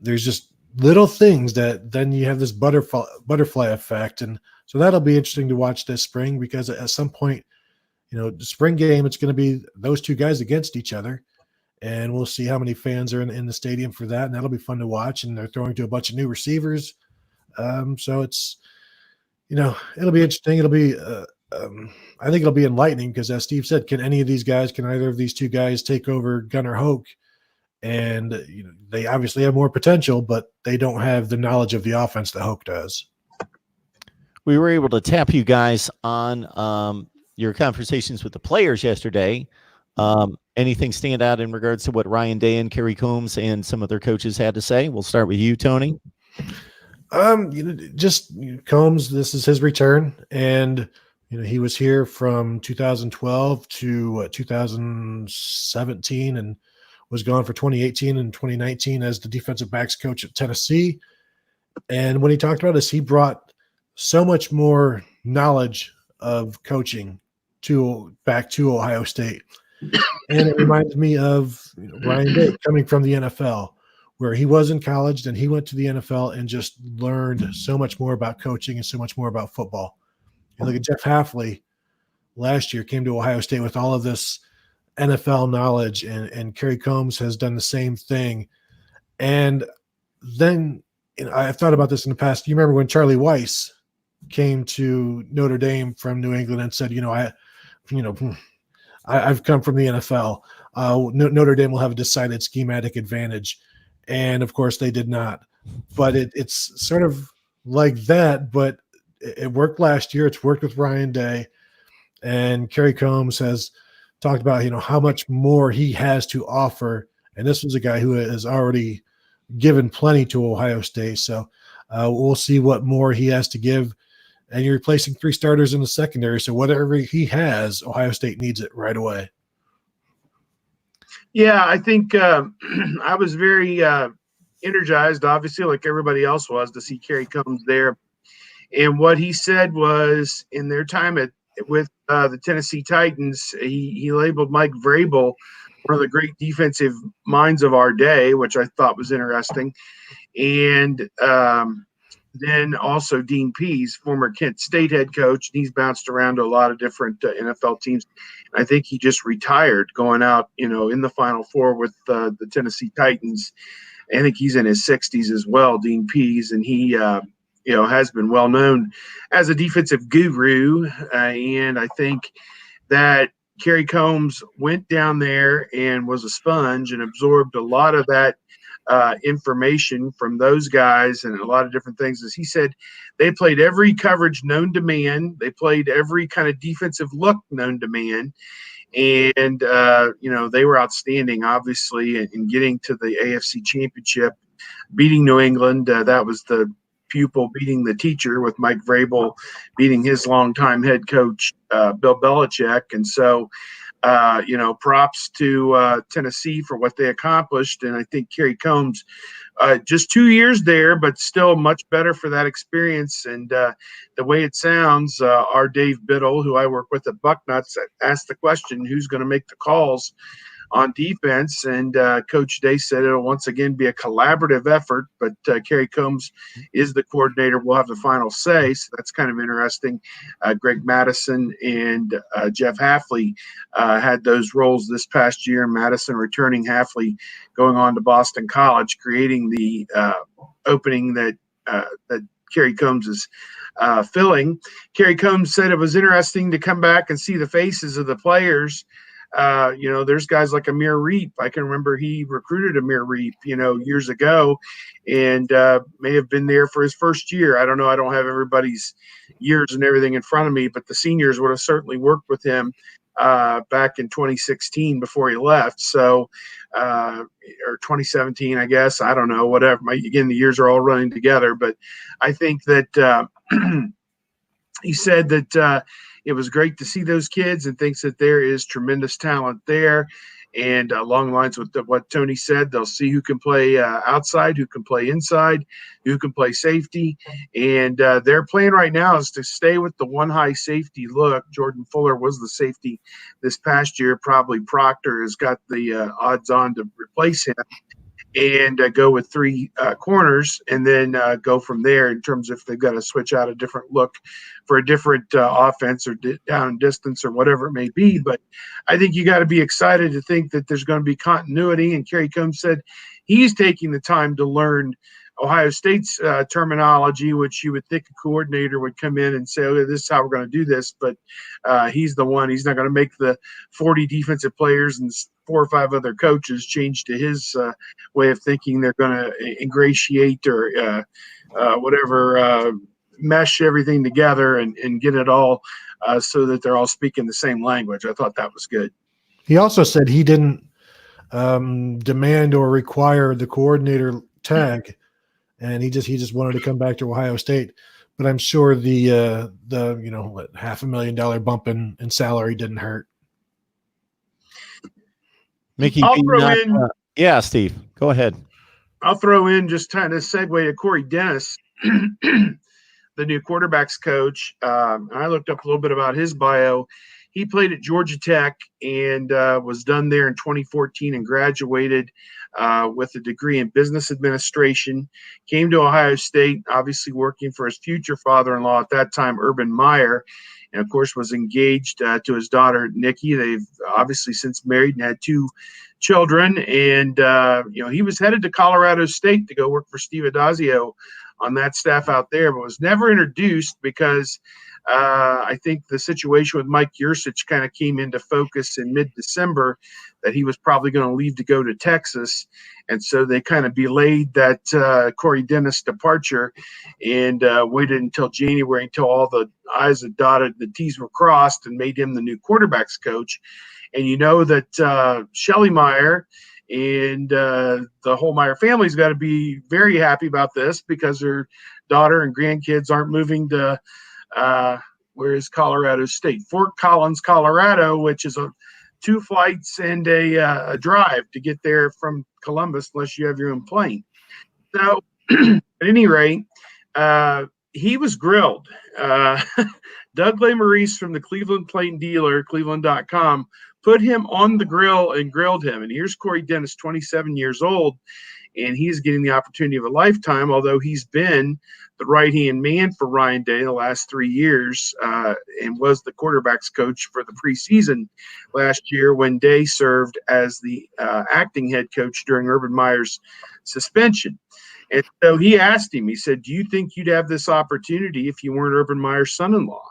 there's just little things that then you have this butterfly effect. And so that'll be interesting to watch this spring, because at some point, the spring game, it's going to be those 2 guys against each other. And we'll see how many fans are in the stadium for that. And that'll be fun to watch. And they're throwing to a bunch of new receivers. So it's, it'll be interesting. It'll be, I think it'll be enlightening because, as Steve said, can either of these 2 guys take over Gunnar Hoke? And they obviously have more potential, but they don't have the knowledge of the offense that Hoke does. We were able to tap you guys on your conversations with the players yesterday. Anything stand out in regards to what Ryan Day and Kerry Coombs and some of their coaches had to say? We'll start with you, Tony. Just Combs, this is his return, and He was here from 2012 to 2017 and was gone for 2018 and 2019 as the defensive backs coach at Tennessee. And when he talked about this, he brought so much more knowledge of coaching back to Ohio State. And it reminds me of Ryan Day coming from the NFL, where he was in college, then he went to the NFL and just learned so much more about coaching and so much more about football. You look at Jeff Hafley last year, came to Ohio State with all of this NFL knowledge, and Kerry Combs has done the same thing. And then I've thought about this in the past. You remember when Charlie Weiss came to Notre Dame from New England and said, I've come from the NFL. Notre Dame will have a decided schematic advantage. And of course they did not. But it's sort of like that, but it worked last year. It's worked with Ryan Day, and Kerry Combs has talked about, how much more he has to offer. And this was a guy who has already given plenty to Ohio State. So we'll see what more he has to give. And you're replacing 3 starters in the secondary. So whatever he has, Ohio State needs it right away. Yeah, I think I was very energized, obviously, like everybody else was, to see Kerry Combs there. And what he said was, in their time with the Tennessee Titans, he labeled Mike Vrabel one of the great defensive minds of our day, which I thought was interesting. And then also Dean Pease, former Kent State head coach. He's bounced around to a lot of different NFL teams. I think he just retired going out, in the Final Four with the Tennessee Titans. I think he's in his 60s as well, Dean Pease, and he has been well known as a defensive guru. And I think that Kerry Combs went down there and was a sponge and absorbed a lot of that information from those guys and a lot of different things. As he said, they played every coverage known to man. They played every kind of defensive look known to man. And, they were outstanding, obviously, in getting to the AFC Championship, beating New England. That was the pupil beating the teacher, with Mike Vrabel beating his longtime head coach, Bill Belichick. And so, props to Tennessee for what they accomplished. And I think Kerry Combs, just 2 years there, but still much better for that experience. And the way it sounds, our Dave Biddle, who I work with at Bucknuts, asked the question, who's going to make the calls on defense? And Coach Day said it'll once again be a collaborative effort, but Kerry Combs is the coordinator. We'll have the final say, so that's kind of interesting. Greg Madison and Jeff Hafley had those roles this past year. Madison returning, Hafley going on to Boston College, creating the opening that Kerry Combs is filling. Kerry Combs said it was interesting to come back and see the faces of the players. There's guys like Amir Reep. I can remember he recruited Amir Reep, years ago, and may have been there for his first year. I don't know. I don't have everybody's years and everything in front of me, but the seniors would have certainly worked with him back in 2016 before he left. So, or 2017, I guess. I don't know, whatever. Again, the years are all running together, but I think that he said that it was great to see those kids and thinks that there is tremendous talent there. And along the lines with what Tony said, they'll see who can play outside, who can play inside, who can play safety. And their plan right now is to stay with the one high safety look. Jordan Fuller was the safety this past year. Probably Proctor has got the odds on to replace him. And go with 3 corners, and then go from there in terms of if they've got to switch out a different look for a different offense or down distance or whatever it may be. But I think you got to be excited to think that there's going to be continuity. And Kerry Combs said he's taking the time to learn Ohio State's terminology, which you would think a coordinator would come in and say, okay, this is how we're going to do this. But he's the one. He's not going to make the 40 defensive players and 4 or 5 other coaches change to his way of thinking. They're going to ingratiate or mesh everything together and get it all so that they're all speaking the same language. I thought that was good. He also said he didn't demand or require the coordinator tag, and he just wanted to come back to Ohio State. but I'm sure the what, $500,000 bump in salary didn't hurt. Mickey, I'll do you throw not, in. yeah, Steve, go ahead. I'll throw in just kind of segue to Cory Dennis, the new quarterbacks coach. I looked up a little bit about his bio. He played at Georgia Tech and was done there in 2014 and graduated with a degree in business administration. Came to Ohio State, obviously working for his future father-in-law at that time, Urban Meyer, and of course was engaged to his daughter, Nikki. They've obviously since married and had 2 children. And, he was headed to Colorado State to go work for Steve Adazio on that staff out there, but was never introduced because I think the situation with Mike Yursich kind of came into focus in mid-December that he was probably going to leave to go to Texas. And so they kind of delayed that Cory Dennis departure and waited until January until all the I's are dotted, the T's were crossed, and made him the new quarterbacks coach. And you know that Shelley Meyer and the whole Meyer family's got to be very happy about this because her daughter and grandkids aren't moving to where is Colorado State? Fort Collins, Colorado, which is 2 flights and a drive to get there from Columbus, unless you have your own plane. So, at any rate, he was grilled. Doug LeMaurice from the Cleveland Plain Dealer, Cleveland.com, put him on the grill and grilled him. And here's Cory Dennis, 27 years old, and he's getting the opportunity of a lifetime, although he's been the right-hand man for Ryan Day the last 3 years and was the quarterback's coach for the preseason last year when Day served as the acting head coach during Urban Meyer's suspension. And so he asked him, he said, do you think you'd have this opportunity if you weren't Urban Meyer's son-in-law?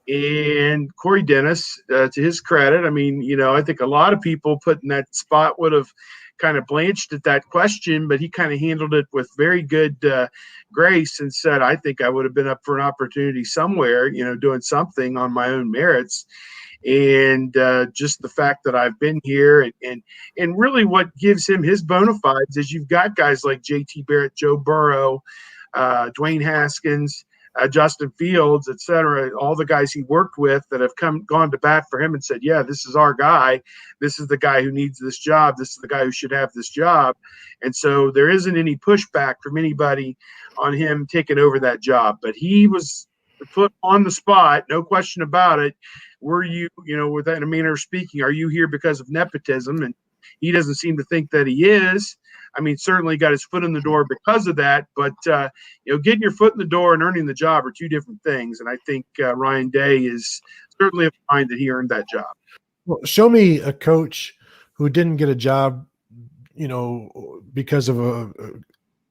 And Cory Dennis, to his credit, I mean, I think a lot of people put in that spot would have kind of blanched at that question, but he kind of handled it with very good grace and said, I think I would have been up for an opportunity somewhere, doing something on my own merits. And just the fact that I've been here and really what gives him his bona fides is you've got guys like JT Barrett, Joe Burrow, Dwayne Haskins, Justin Fields, et cetera, all the guys he worked with that have gone to bat for him and said, yeah, this is our guy. This is the guy who needs this job. This is the guy who should have this job. And so there isn't any pushback from anybody on him taking over that job. But he was put on the spot, no question about it. Were you, with that in a manner of speaking, are you here because of nepotism? And he doesn't seem to think that he is. I mean, certainly got his foot in the door because of that, but getting your foot in the door and earning the job are 2 different things. And I think Ryan Day is certainly of the mind that he earned that job. Well, show me a coach who didn't get a job, because of a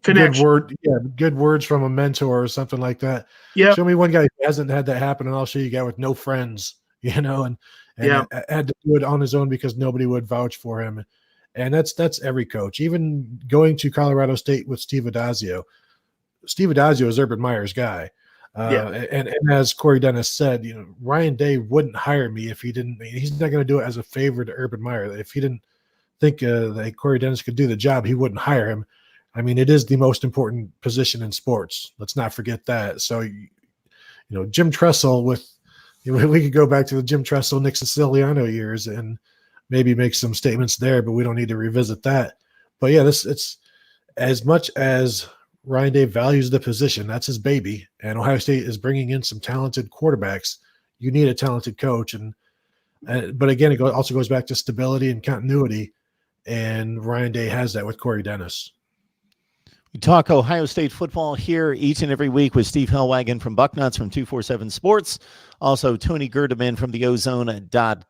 good words from a mentor or something like that. Yeah. Show me one guy who hasn't had that happen, and I'll show you a guy with no friends, and had to do it on his own because nobody would vouch for him. And that's every coach, even going to Colorado State with Steve Adazio. Steve Adazio is Urban Meyer's guy. And as Cory Dennis said, Ryan Day wouldn't hire me if he didn't. He's not going to do it as a favor to Urban Meyer. If he didn't think that Cory Dennis could do the job, he wouldn't hire him. I mean, it is the most important position in sports. Let's not forget that. So, Jim Tressel we could go back to the Jim Tressel, Nick Siciliano years and maybe make some statements there, but we don't need to revisit that. But yeah, it's as much as Ryan Day values the position, that's his baby. And Ohio State is bringing in some talented quarterbacks. You need a talented coach. But again, it also goes back to stability and continuity. And Ryan Day has that with Cory Dennis. We talk Ohio State football here each and every week with Steve Hellwagon from Bucknuts from 247 Sports. Also, Tony Gerdeman from the Ozone.net.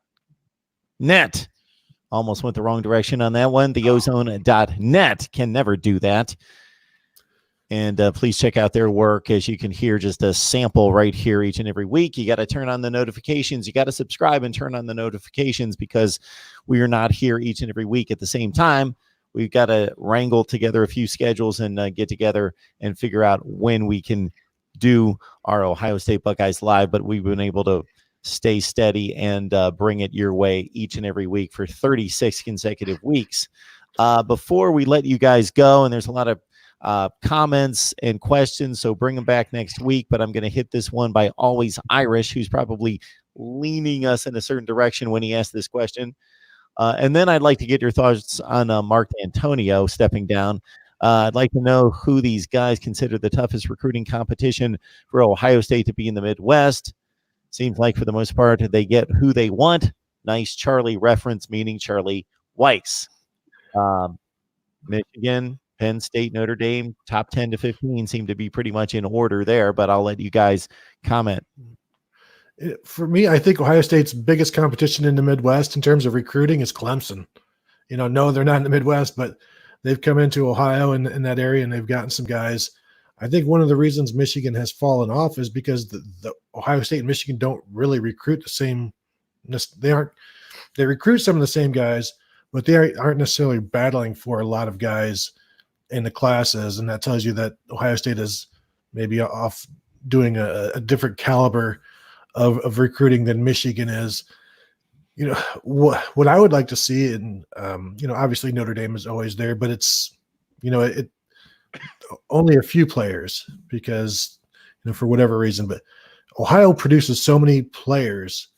Almost went the wrong direction on that one. The Ozone.net can never do that. And please check out their work. As you can hear, just a sample right here each and every week. You got to turn on the notifications. You got to subscribe and turn on the notifications because we are not here each and every week at the same time. We've got to wrangle together a few schedules and get together and figure out when we can do our Ohio State Buckeyes live. But we've been able to stay steady and bring it your way each and every week for 36 consecutive weeks. Before we let you guys go, and there's a lot of comments and questions. So bring them back next week. But I'm going to hit this one by Always Irish, who's probably leaning us in a certain direction when he asked this question. And then I'd like to get your thoughts on Mark Antonio stepping down. I'd like to know who these guys consider the toughest recruiting competition for Ohio State to be in the Midwest. Seems like for the most part, they get who they want. Nice Charlie reference, meaning Charlie Weiss. Michigan, Penn State, Notre Dame, top 10 to 15 seem to be pretty much in order there, but I'll let you guys comment. For me, I think Ohio State's biggest competition in the Midwest in terms of recruiting is Clemson. No, they're not in the Midwest, but they've come into Ohio in that area and they've gotten some guys. I think one of the reasons Michigan has fallen off is because the Ohio State and Michigan don't really recruit the same. They recruit some of the same guys, but they aren't necessarily battling for a lot of guys in the classes. And that tells you that Ohio State is maybe off doing a different caliber of recruiting than Michigan is. What I would like to see, and obviously Notre Dame is always there, but it's it only a few players because for whatever reason. But Ohio produces so many players,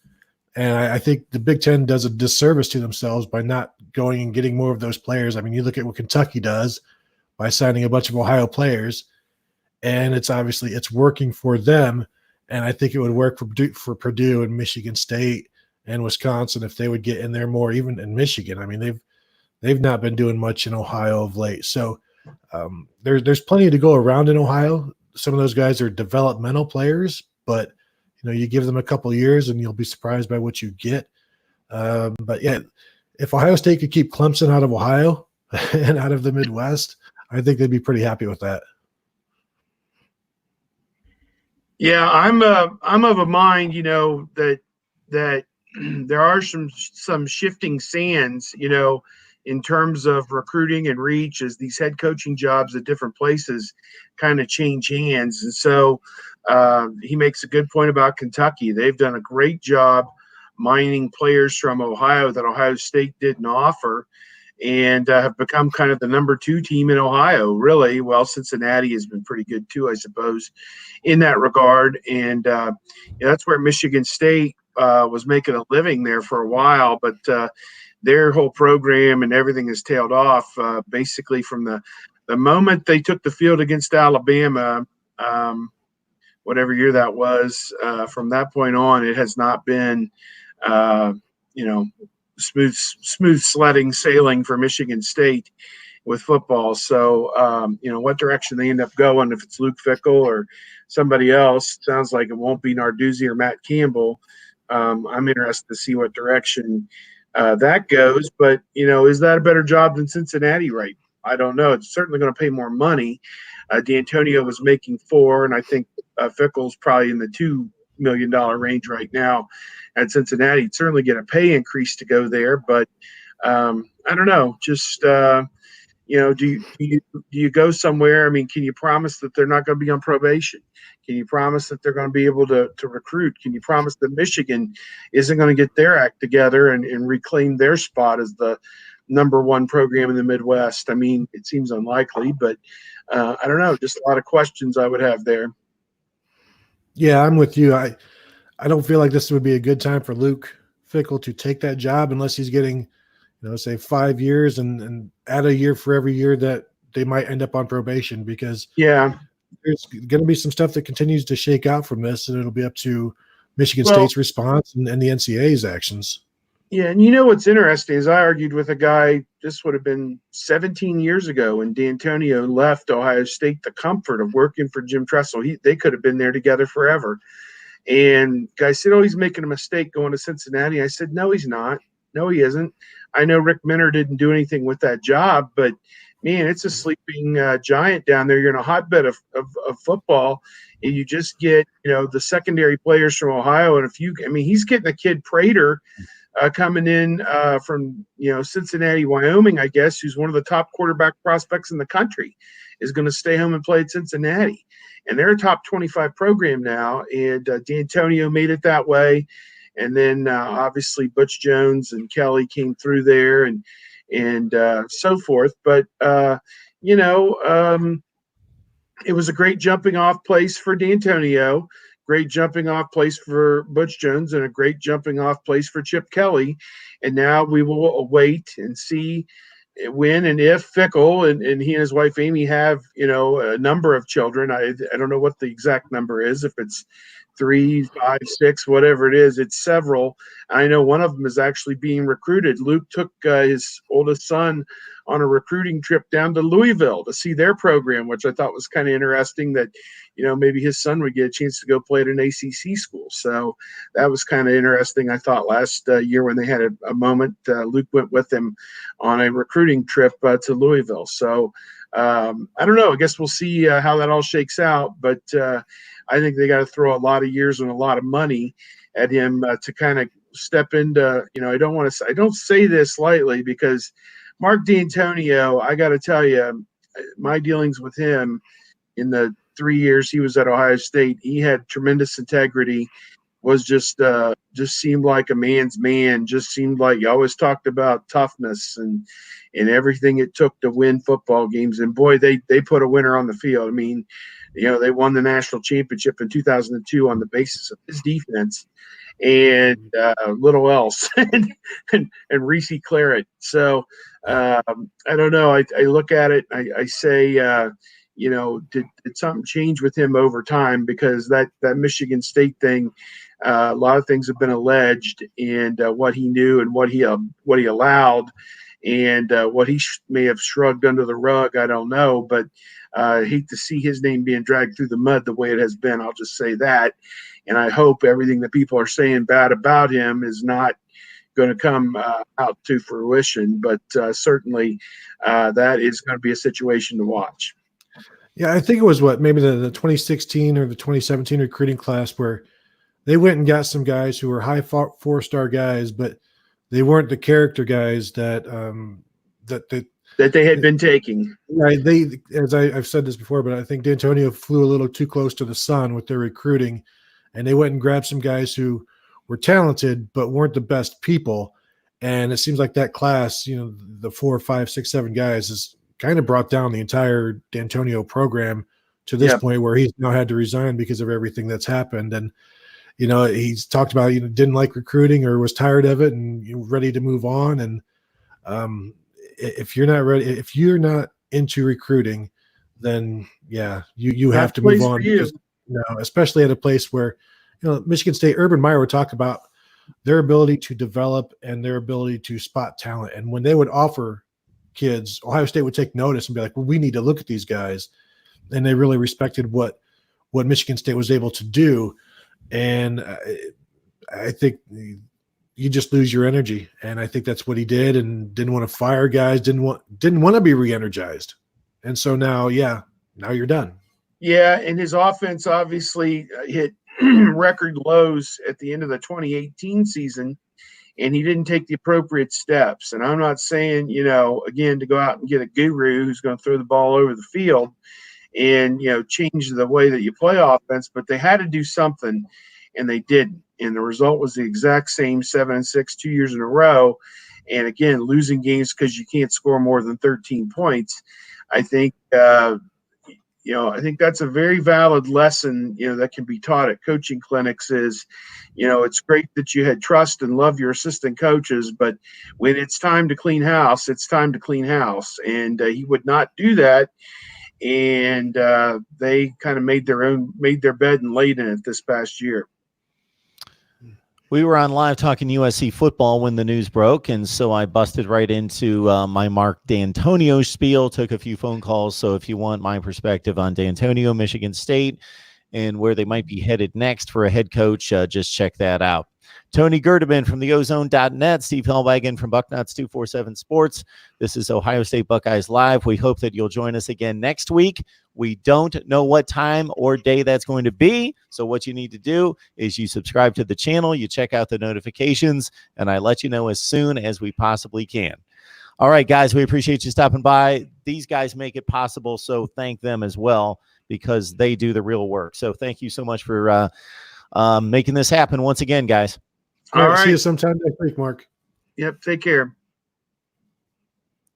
and I think the Big Ten does a disservice to themselves by not going and getting more of those players. I mean, you look at what Kentucky does by signing a bunch of Ohio players, and it's working for them. And I think it would work for Purdue and Michigan State and Wisconsin if they would get in there more, even in Michigan. I mean, they've not been doing much in Ohio of late. So there's plenty to go around in Ohio. Some of those guys are developmental players, but you give them a couple of years and you'll be surprised by what you get. But yeah, if Ohio State could keep Clemson out of Ohio and out of the Midwest, I think they'd be pretty happy with that. Yeah, I'm of a mind, that there are some shifting sands, in terms of recruiting and reach as these head coaching jobs at different places kind of change hands. And so he makes a good point about Kentucky. They've done a great job mining players from Ohio that Ohio State didn't offer, and have become kind of the number 2 team in Ohio, really. Well, Cincinnati has been pretty good too, I suppose, in that regard. And that's where Michigan State was making a living there for a while, but their whole program and everything has tailed off basically from the moment they took the field against Alabama, whatever year that was. From that point on, it has not been, smooth sledding sailing for Michigan State with football. So, what direction they end up going, if it's Luke Fickell or somebody else, sounds like it won't be Narduzzi or Matt Campbell. I'm interested to see what direction that goes. But, is that a better job than Cincinnati? Right. I don't know. It's certainly going to pay more money. D'Antonio was making $4 million, and I think Fickell's probably in the $2 million range right now at Cincinnati. You'd certainly get a pay increase to go there, but I don't know. Just do you go somewhere? I mean, can you promise that they're not going to be on probation? Can you promise that they're going to be able to recruit? Can you promise that Michigan isn't going to get their act together and reclaim their spot as the number 1 program in the Midwest? I mean, it seems unlikely, but I don't know. Just a lot of questions I would have there. Yeah, I'm with you. I don't feel like this would be a good time for Luke Fickell to take that job unless he's getting, say 5 years and add a year for every year that they might end up on probation, because there's going to be some stuff that continues to shake out from this, and it'll be up to Michigan State's response and the NCAA's actions. Yeah, and what's interesting is I argued with a guy, this would have been 17 years ago when D'Antonio left Ohio State, the comfort of working for Jim Tressel. They could have been there together forever. And guy said, oh, he's making a mistake going to Cincinnati. I said, no, he's not. No, he isn't. I know Rick Minner didn't do anything with that job, but, man, it's a sleeping giant down there. You're in a hotbed of football, and you just get, the secondary players from Ohio. And he's getting a kid Prater coming in from, Cincinnati, Wyoming, I guess, who's one of the top quarterback prospects in the country, is going to stay home and play at Cincinnati. And they're a top 25 program now, and D'Antonio made it that way. And then obviously Butch Jones and Kelly came through there and so forth. But, it was a great jumping off place for D'Antonio, great jumping off place for Butch Jones, and a great jumping off place for Chip Kelly. And now we will wait and see when and if Fickell and he and his wife Amy have, a number of children. I don't know what the exact number is, if it's 3, 5, 6, whatever it is. It's several. I know one of them is actually being recruited. Luke took his oldest son on a recruiting trip down to Louisville to see their program, which I thought was kind of interesting, that, maybe his son would get a chance to go play at an ACC school. So that was kind of interesting. I thought last year when they had a moment, Luke went with him on a recruiting trip to Louisville. So I don't know. I guess we'll see how that all shakes out. But I think they got to throw a lot of years and a lot of money at him to kind of step into, I don't say this lightly, because Mark D'Antonio, I got to tell you, my dealings with him in the 3 years he was at Ohio State, he had tremendous integrity, was just seemed like a man's man, just seemed like he always talked about toughness and everything it took to win football games. And boy, they put a winner on the field. I mean, they won the national championship in 2002 on the basis of his defense and little else and Reese Claret. So I don't know. I look at it. I say, did something change with him over time? Because that Michigan State thing, a lot of things have been alleged, and what he knew and what he allowed, and what he may have shrugged under the rug, I don't know. But I hate to see his name being dragged through the mud the way it has been. I'll just say that. And I hope everything that people are saying bad about him is not going to come out to fruition. But certainly that is going to be a situation to watch. Yeah, I think it was maybe the 2016 or the 2017 recruiting class where they went and got some guys who were high 4-star guys, but they weren't the character guys that they had been taking. Right. I've said this before, but I think D'Antonio flew a little too close to the sun with their recruiting, and they went and grabbed some guys who were talented but weren't the best people. And it seems like that class, the 4, 5, 6, 7 guys has kind of brought down the entire D'Antonio program to this point where he's now had to resign because of everything that's happened. And, he's talked about, didn't like recruiting or was tired of it and ready to move on. And if you're not ready, if you're not into recruiting, then you have to move on, because, especially at a place where, Michigan State, Urban Meyer would talk about their ability to develop and their ability to spot talent. And when they would offer kids, Ohio State would take notice and be like, well, we need to look at these guys. And they really respected what Michigan State was able to do. And I think you just lose your energy. And I think that's what he did, and didn't want to fire guys, didn't want to be re-energized. And so now you're done. Yeah. And his offense obviously hit record lows at the end of the 2018 season, and he didn't take the appropriate steps. And I'm not saying, again, to go out and get a guru who's going to throw the ball over the field and, change the way that you play offense, but they had to do something, and they didn't. And the result was the exact same 7-6 2 years in a row. And again, losing games because you can't score more than 13 points. I think, I think that's a very valid lesson, that can be taught at coaching clinics is, it's great that you had trust and love your assistant coaches, but when it's time to clean house, it's time to clean house. And he would not do that. And they kind of made their bed and laid in it this past year. We were on live talking USC football when the news broke, and so I busted right into my Mark D'Antonio spiel, took a few phone calls. So if you want my perspective on D'Antonio, Michigan State, and where they might be headed next for a head coach, just check that out. Tony Gerdeman from theozone.net, Steve Hellwagon from Bucknuts 247 Sports. This is Ohio State Buckeyes Live. We hope that you'll join us again next week. We don't know what time or day that's going to be, so what you need to do is you subscribe to the channel, you check out the notifications, and I let you know as soon as we possibly can. All right, guys, we appreciate you stopping by. These guys make it possible, so thank them as well, because they do the real work. So thank you so much for making this happen once again, guys. All right. See you sometime next week, Mark. Yep. Take care.